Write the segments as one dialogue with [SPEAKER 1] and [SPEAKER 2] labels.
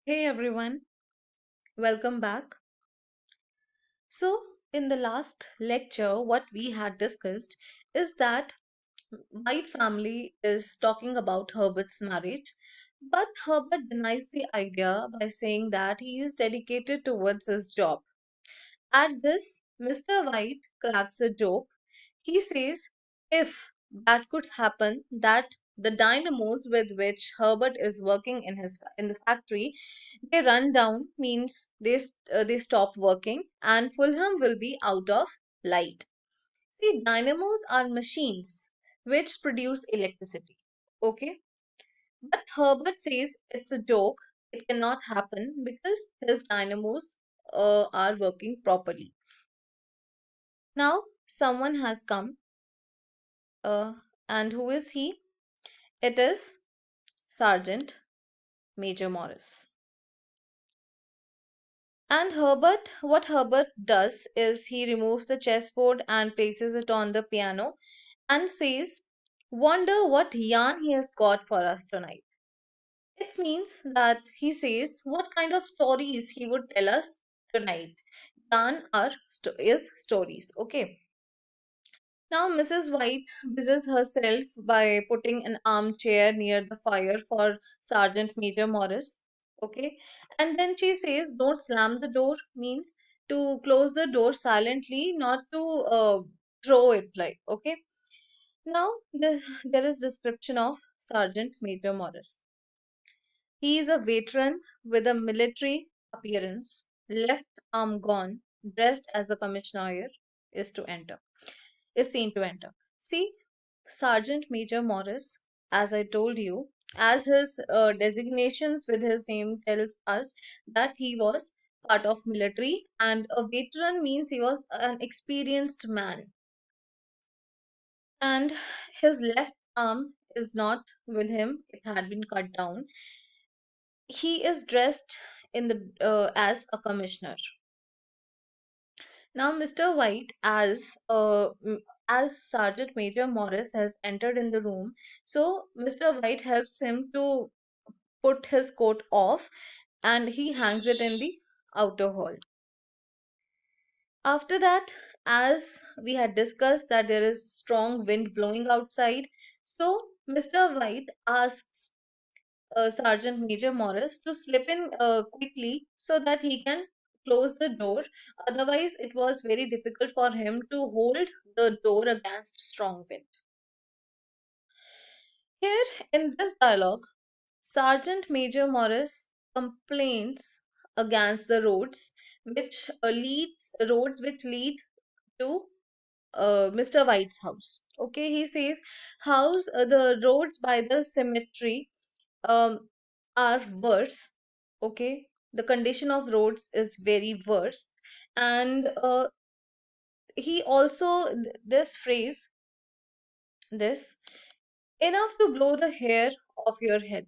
[SPEAKER 1] Hey everyone, welcome back. So, in the last lecture, what we had discussed is that White family is talking about Herbert's marriage, but Herbert denies the idea by saying that he is dedicated towards his job. At this, Mr. White cracks a joke. He says, if that could happen, that the dynamos with which Herbert is working in the factory they run down means they stop working and Fulham will be out of light. See, dynamos are machines which produce electricity. Okay, but Herbert says it's a joke. It cannot happen because his dynamos are working properly. Now, someone has come, uh, and who is he? It is Sergeant Major Morris. And what Herbert does is he removes the chessboard and places it on the piano and says, wonder what yarn he has got for us tonight. It means that he says what kind of stories he would tell us tonight. Yarn is stories. Okay. Now, Mrs. White busies herself by putting an armchair near the fire for Sergeant Major Morris. Okay. And then she says, don't slam the door, means to close the door silently, not to throw it like, okay. Now, there is description of Sergeant Major Morris. He is a veteran with a military appearance, left arm gone, dressed as a commissioner is to enter, is seen to enter. See, Sergeant Major Morris, as I told you, as his designations with his name tells us that he was part of military and a veteran means he was an experienced man and his left arm is not with him, it had been cut down. He is dressed in the as a commissioner. Now Mr. White as Sergeant Major Morris has entered in the room, so Mr. White helps him to put his coat off and he hangs it in the outer hall. After that, as we had discussed that there is strong wind blowing outside, so Mr. White asks Sergeant Major Morris to slip in quickly so that he can close the door. Otherwise, it was very difficult for him to hold the door against strong wind. Here in this dialogue, Sergeant Major Morris complains against the roads which lead to Mr. White's house. Okay, he says, the roads by the cemetery um, are worse. Okay, the condition of roads is very worse, and he also this phrase, this enough to blow the hair off your head.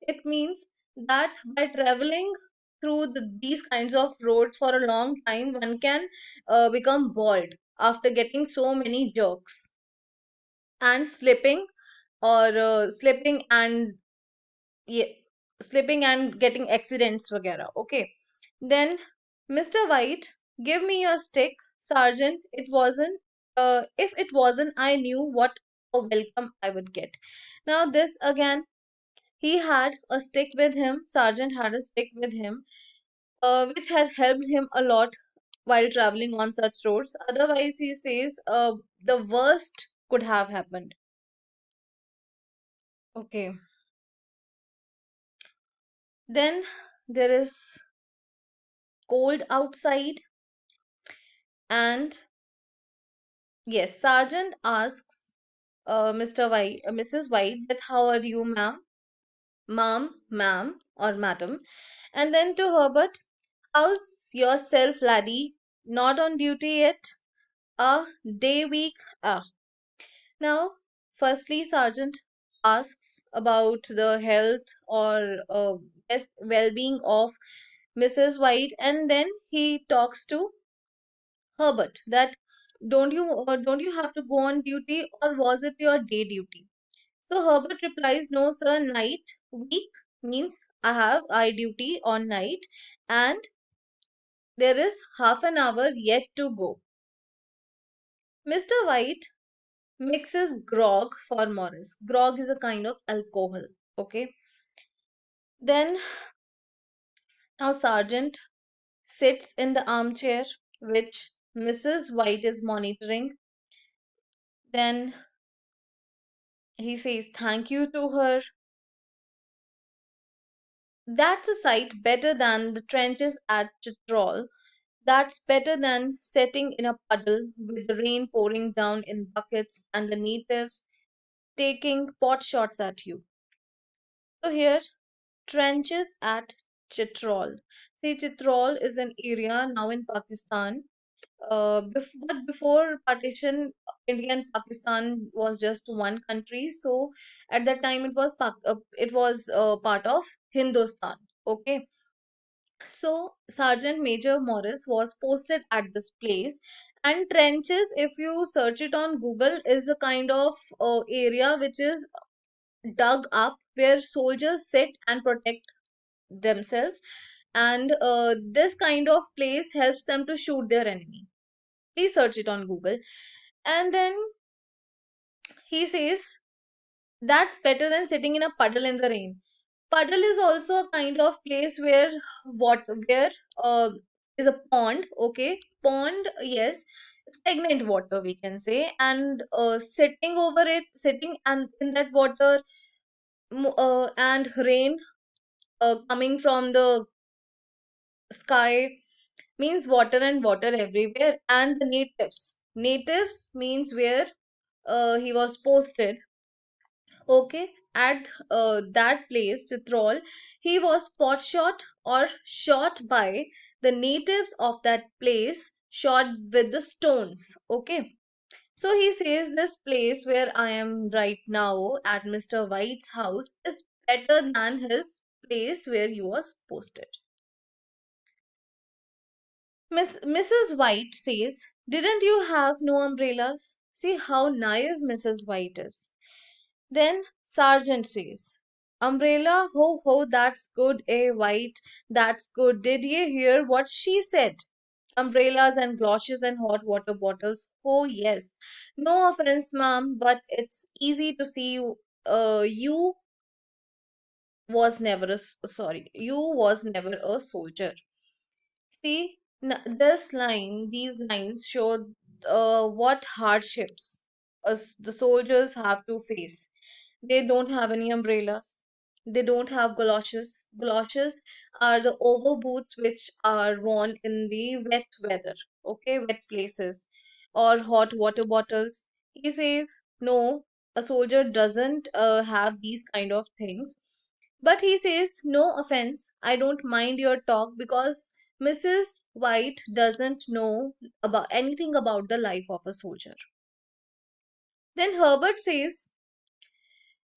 [SPEAKER 1] It means that by traveling through these kinds of roads for a long time, one can become bald after getting so many jerks and slipping or yeah, slipping and getting accidents vagera. Okay. Then Mr. White, give me your stick, Sergeant. If it wasn't, I knew what a welcome I would get. Now this again, he had a stick with him. Sergeant had a stick with him, which had helped him a lot while traveling on such roads. Otherwise, he says, the worst could have happened. Okay. Then there is cold outside, and yes, Sergeant asks Mrs. White that how are you, ma'am, or madam, and then to Herbert, how's yourself, laddie? Not on duty yet? Ah, day week. Ah, now, firstly, Sergeant asks about the health or well-being of Mrs. White, and then he talks to Herbert that don't you have to go on duty or was it your day duty? So Herbert replies, no sir, night, week, means I have eye duty on night and there is half an hour yet to go. Mr. White mixes grog for Morris. Grog is a kind of alcohol. Okay. Then now Sergeant sits in the armchair, which Mrs. White is monitoring. Then he says thank you to her. That's a sight better than the trenches at Chitral. That's better than sitting in a puddle with the rain pouring down in buckets and the natives taking pot shots at you. So here, trenches at Chitral. See, Chitral is an area now in Pakistan. But before partition, India and Pakistan was just one country. So at that time, it was part of Hindustan. Okay. So Sergeant Major Morris was posted at this place, and trenches, if you search it on Google, is a kind of area which is dug up where soldiers sit and protect themselves, and this kind of place helps them to shoot their enemy. Please search it on Google. And then he says that's better than sitting in a puddle in the rain. Puddle is also a kind of place where where uh, is a pond. Okay, pond, yes, stagnant water we can say, and sitting over it, sitting and in that water, and rain coming from the sky means water and water everywhere. And the natives means where he was posted. Okay, at that place, Chitrol, he was pot shot or shot by the natives of that place, shot with the stones. Okay, so he says this place where I am right now at Mr. White's house is better than his place where he was posted. Mrs. White says, didn't you have no umbrellas? See how naive Mrs. White is. Then Sergeant says, umbrella, ho ho, that's good, eh, White, that's good. Did ye hear what she said? Umbrellas and galoshes and hot water bottles. Oh, yes. No offense, ma'am, but it's easy to see you you was never a soldier. See, these lines show what hardships the soldiers have to face. They don't have any umbrellas. They don't have galoshes. Galoshes are the overboots which are worn in the wet weather, okay, wet places, or hot water bottles. He says, no, a soldier doesn't have these kind of things. But he says, no offense, I don't mind your talk because Mrs. White doesn't know about anything about the life of a soldier. Then Herbert says,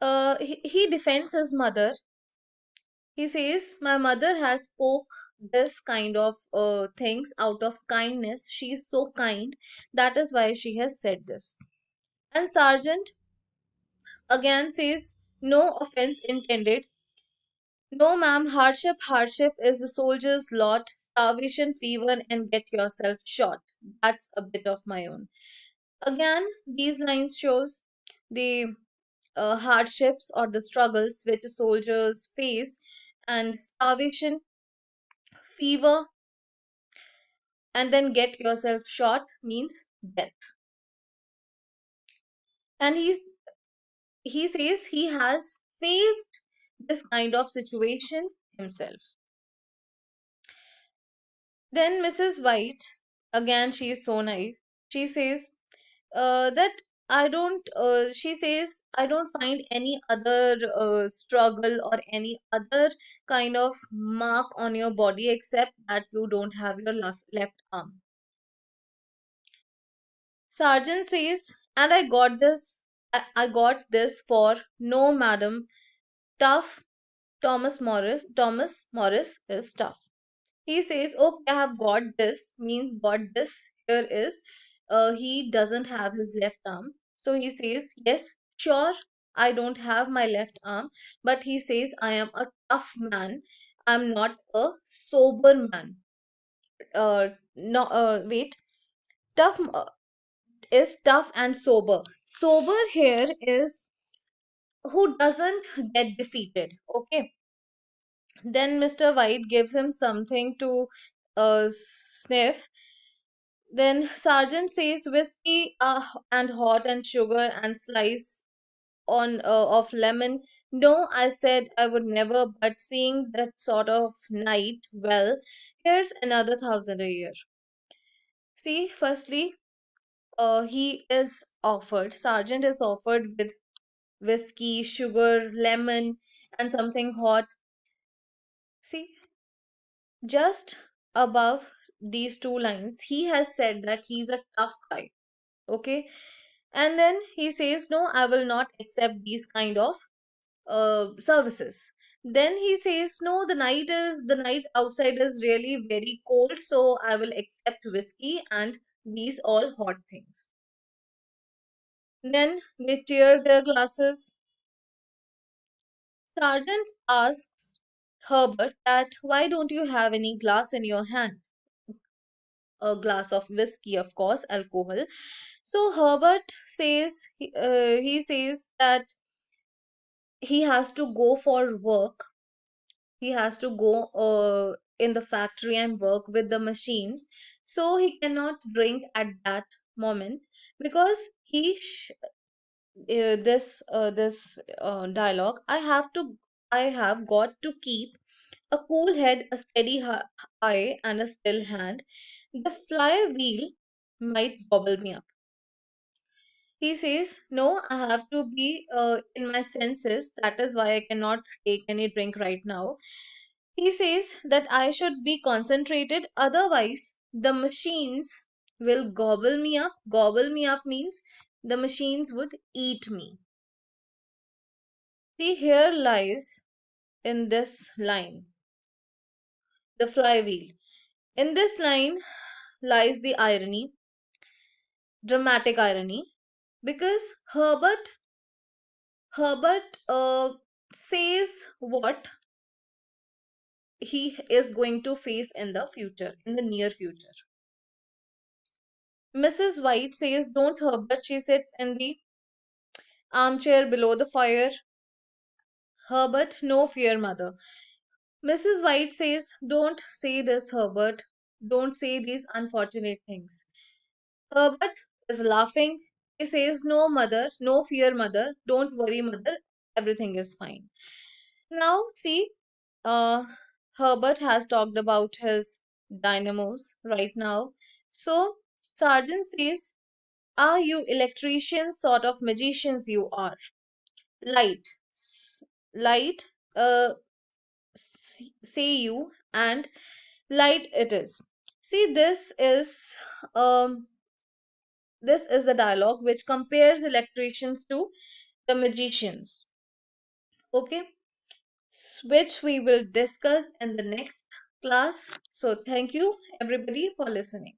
[SPEAKER 1] he defends his mother. He says, my mother has spoke this kind of things out of kindness. She is so kind. That is why she has said this. And Sergeant again says, no offense intended. No, ma'am, hardship is the soldier's lot. Starvation, fever, and get yourself shot. That's a bit of my own. Again, these lines shows the hardships or the struggles which the soldiers face, and starvation, fever, and then get yourself shot means death. And he says he has faced this kind of situation himself. Then Mrs. White, again, she is so naive. She says that she says, I don't find any other struggle or any other kind of mark on your body except that you don't have your left arm. Sergeant says, and I got this for no, madam. Tough Thomas Morris is tough. He says, okay, I have got this, means got this here is he doesn't have his left arm. So he says, yes, sure, I don't have my left arm, but he says, I am a tough man. I'm not a sober man. No, wait. Tough is tough and sober. Sober here is who doesn't get defeated. Okay. Then Mr. White gives him something to sniff. Then Sergeant says whiskey and hot and sugar and slice on of lemon. No, I said I would never, but seeing that sort of night, well, here's another 1,000 a year. See, firstly, he is offered, Sergeant is offered with whiskey, sugar, lemon, and something hot. See, just above these two lines, he has said that he's a tough guy. Okay, and then he says, no, I will not accept these kind of services. Then he says, no, the night outside is really very cold, so I will accept whiskey and these all hot things. Then they cheer their glasses. Sergeant asks Herbert that why don't you have any glass in your hand? A glass of whiskey, of course, alcohol. So Herbert says he says that he has to go for work. He has to go in the factory and work with the machines. So he cannot drink at that moment because this dialogue. I have got to keep a cool head, a steady eye, and a still hand. The flywheel might gobble me up. He says, no, I have to be in my senses. That is why I cannot take any drink right now. He says that I should be concentrated, otherwise, the machines will gobble me up. Gobble me up means the machines would eat me. See, here lies in this line the flywheel. In this line lies the irony, dramatic irony, because Herbert says what he is going to face in the future, in the near future. Mrs. White says, don't Herbert. She sits in the armchair below the fire. Herbert, no fear, mother. Mrs. White says, don't say this, Herbert. Don't say these unfortunate things. Herbert is laughing. He says, no, mother, no fear, mother. Don't worry, mother. Everything is fine. Now, see, uh, Herbert has talked about his dynamos right now. So, Sergeant says, are you electricians, sort of magicians you are? Light, light, say you, and light it is. See, um, this is the dialogue which compares electricians to the magicians. Okay, which we will discuss in the next class. So, thank you everybody for listening.